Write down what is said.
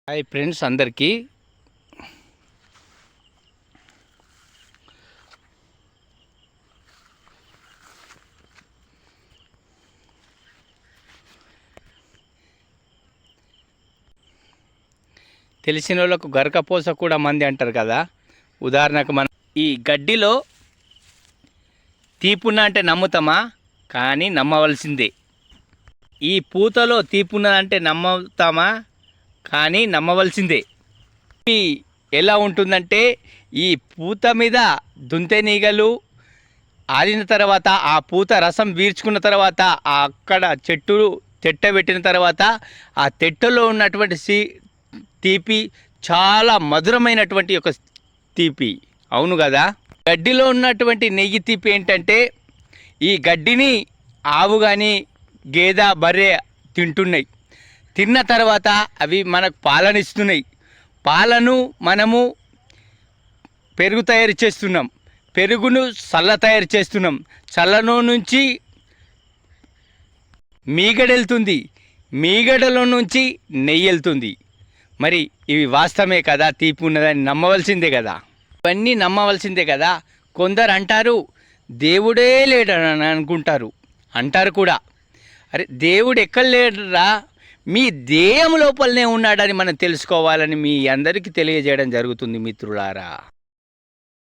Hi friends అందరికీ. తెలిసిన వాళ్ళకు గరకపోస కూడా మంది అంటారు కదా. ఉదాహరణకు మనం ఈ గడ్డిలో తీపున్న అంటే నమ్ముతామా? కానీ నమ్మవలసిందే. ఈ పూతలో తీపున్నదంటే నమ్ముతామా? కానీ నమ్మవలసిందే. ఎలా ఉంటుందంటే ఈ పూత మీద దుంతెనీగలు ఆరిన తర్వాత ఆ పూత రసం వీర్చుకున్న తర్వాత అక్కడ తెట్ట పెట్టిన తర్వాత ఆ తెట్టలో ఉన్నటువంటి తీపి చాలా మధురమైనటువంటి ఒక తీపి. అవును కదా. గడ్డిలో ఉన్నటువంటి నెయ్యి తీపి ఏంటంటే ఈ గడ్డిని ఆవు కానీ గేదె బర్రె తింటున్నాయి. తిన్న తర్వాత అవి మనకు పాలనిస్తున్నాయి. పాలను మనము పెరుగు తయారు చేస్తున్నాం. పెరుగును చల్ల తయారు చేస్తున్నాం. చల్లలో నుంచి మీగడ వెళ్తుంది. మీగడలో నుంచి నెయ్యి వెళ్తుంది. మరి ఇవి వాస్తవమే కదా. తీపి ఉన్నదని నమ్మవలసిందే కదా. ఇవన్నీ నమ్మవలసిందే కదా. కొందరు అంటారు దేవుడే లేడని అనుకుంటారు, అంటారు కూడా. అరే దేవుడు ఎక్కడ లేడురా, మీ దేహం లోపలనే ఉన్నాడని మనం తెలుసుకోవాలని మీ అందరికీ తెలియజేయడం జరుగుతుంది మిత్రులారా.